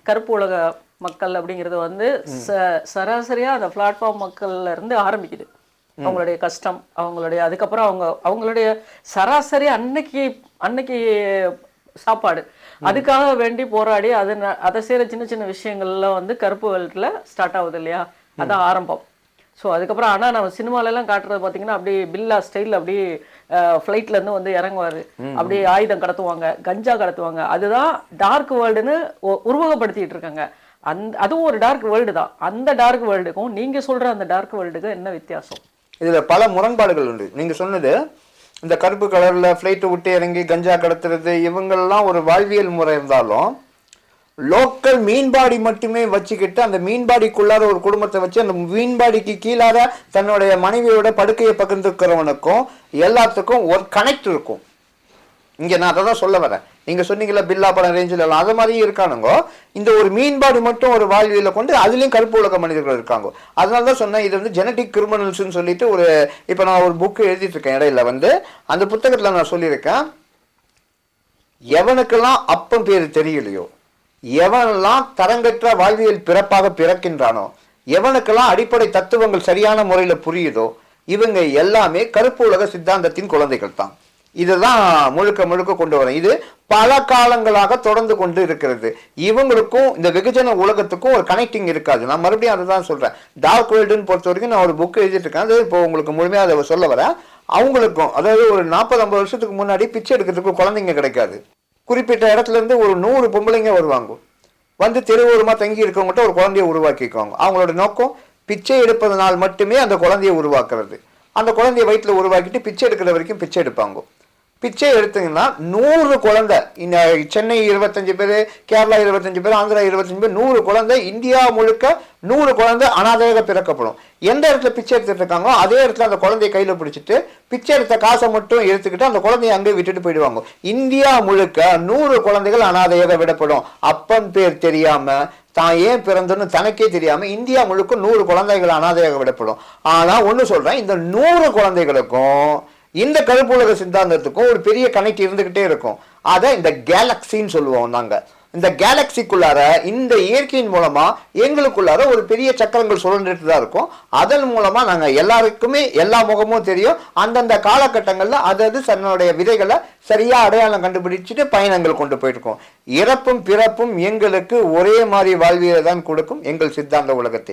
கருப்பு உலக மக்கள் அப்படிங்கிறது வந்து சராசரியாக அந்த பிளாட்ஃபார்ம் மக்கள்ல இருந்து ஆரம்பிக்குது. அவங்களுடைய கஷ்டம், அவங்களுடைய அதுக்கப்புறம் அவங்களுடைய சராசரி அன்னைக்கு அன்னைக்கு சாப்பாடு, அதுக்காக வேண்டி போராடி அதை செய்கிற சின்ன சின்ன விஷயங்கள்ல வந்து கருப்பு வேல்ட்ல ஸ்டார்ட் ஆகுது இல்லையா, அதான் ஆரம்பம். ஸோ அதுக்கப்புறம் ஆனால் நம்ம சினிமாலெல்லாம் காட்டுறது பார்த்தீங்கன்னா அப்படியே பில்லா ஸ்டைல் அப்படியே ஃப்ளைட்லேருந்து வந்து இறங்குவார், அப்படியே ஆயுதம் கடத்துவாங்க, கஞ்சா கடத்துவாங்க. அதுதான் டார்க் வேர்ல்டுன்னு உருவகப்படுத்திட்டு இருக்காங்க. அதுவும் ஒரு டார்க் வேர்ல்டு தான். அந்த டார்க் வேர்ல்டுக்கும் நீங்கள் சொல்கிற அந்த டார்க் வேர்ல்டுக்கும் என்ன வித்தியாசம்? இதில் பல முரண்பாடுகள் உண்டு. நீங்கள் சொன்னது இந்த கருப்பு கலரில் ஃப்ளைட்டை விட்டு இறங்கி கஞ்சா கடத்துறது இவங்கெல்லாம் ஒரு வாழ்வியல் முறை இருந்தாலும், லோக்கல் மீன்பாடி மட்டுமே வச்சுக்கிட்டு அந்த மீன்பாடிக்குள்ளார ஒரு குடும்பத்தை வச்சு அந்த மீன்பாடிக்கு கீழார தன்னுடைய மனைவியோட படுக்கையை பகிர்ந்துக்கிறவனுக்கும் எல்லாத்துக்கும் ஒரு கனெக்ட் இருக்கும். இங்கே நான் அதை தான் சொல்ல வரேன். நீங்கள் சொன்னீங்களா பில்லா படம் ரேஞ்சில் எல்லாம் அது மாதிரியும் இருக்கானுங்கோ. இந்த ஒரு மீன்பாடி மட்டும் ஒரு வாழ்வியலை கொண்டு அதுலேயும் கருப்பு உலக மனிதர்கள் இருக்காங்க. அதனால தான் சொன்னேன், இது வந்து ஜெனட்டிக் கிரிமினல்ஸ்ன்னு சொல்லிட்டு ஒரு இப்போ நான் ஒரு புக்கு எழுதிட்டு இருக்கேன். இடையில வந்து அந்த புத்தகத்தில் நான் சொல்லியிருக்கேன், எவனுக்கெல்லாம் அப்பன் பேர் தெரியலையோ, எவனெல்லாம் தரங்கற்ற வாழ்வியல் பிறப்பாக பிறக்கின்றானோ, எவனுக்கெல்லாம் அடிப்படை தத்துவங்கள் சரியான முறையில் புரியுதோ, இவங்க எல்லாமே கருப்பு உலக சித்தாந்தத்தின் குழந்தைகள் தான். இதுதான் முழுக்க முழுக்க கொண்டு வரேன். இது பல காலங்களாக தொடர்ந்து கொண்டு இருக்கிறது. இவங்களுக்கும் இந்த வெகுஜன உலகத்துக்கும் ஒரு கனெக்டிங் இருக்காது. நான் மறுபடியும் அதை தான் சொல்றேன். டார்க் வேர்ல்டுன்னு பொறுத்த வரைக்கும் நான் ஒரு புக் எழுதிட்டு இருக்கேன். அது இப்போ உங்களுக்கு முழுமையாக அதை சொல்ல வரேன். அவங்களுக்கும் அதாவது ஒரு 40-50 வருஷத்துக்கு முன்னாடி பிச்சை எடுக்கிறதுக்கு குழந்தைங்க கிடைக்காது. குறிப்பிட்ட இடத்துல இருந்து ஒரு 100 பொம்பளைங்க வருவாங்க. வந்து தெருவோரமாக தங்கி இருக்கவங்ககிட்ட ஒரு குழந்தைய உருவாக்கிக்குவாங்க. அவங்களோட நோக்கம் பிச்சை எடுப்பதனால் மட்டுமே அந்த குழந்தைய உருவாக்குறது. அந்த குழந்தைய வயிற்றுல உருவாக்கிட்டு பிச்சை எடுக்கிற வரைக்கும் பிச்சை எடுப்பாங்க. பிச்சை எடுத்தீங்கன்னா 100 குழந்தை, சென்னை 25 பேர், கேரளா 25 பேர், ஆந்திரா 25 பேர், 100 குழந்தை, இந்தியா முழுக்க 100 குழந்தை அனாதையாக பிறக்கப்படும். எந்த இடத்துல பிச்சை எடுத்துட்டு இருக்காங்களோ அதே இடத்துல அந்த குழந்தைய கையில் பிடிச்சிட்டு பிச்சை எடுத்த காசை மட்டும் எடுத்துக்கிட்டு அந்த குழந்தைய அங்கே விட்டுட்டு போயிடுவாங்க. இந்தியா முழுக்க 100 குழந்தைகள் அனாதையாக விடப்படும். அப்பன் பேர் தெரியாம, தான் ஏன் பிறந்தன்னு தனக்கே தெரியாம இந்தியா முழுக்க 100 குழந்தைகள் அனாதையாக விடப்படும். ஆனா ஒண்ணு சொல்றேன், இந்த 100 குழந்தைகளுக்கும் இந்த கருப்பு உலக சித்தாந்தத்துக்கும் ஒரு பெரிய கனெக்ட் இருந்துகிட்டே இருக்கும். அதை இந்த கேலக்சின்னு சொல்லுவோம் நாங்க. இந்த கேலக்சிக்குள்ளார இந்த இயற்கையின் மூலமா எங்களுக்குள்ளார ஒரு பெரிய சக்கரங்கள் சுழன்றுட்டு தான் இருக்கும். அதன் மூலமா நாங்க எல்லாருக்குமே எல்லா முகமும் தெரியும். அந்தந்த காலகட்டங்கள்ல அதாவது தன்னுடைய விதைகளை சரியா அடையாளம் கண்டுபிடிச்சிட்டு பயணங்கள் கொண்டு போயிருக்கோம். இறப்பும் பிறப்பும் எங்களுக்கு ஒரே மாதிரி வாழ்வியலை தான் கொடுக்கும் எங்கள் சித்தாந்த உலகத்தில்.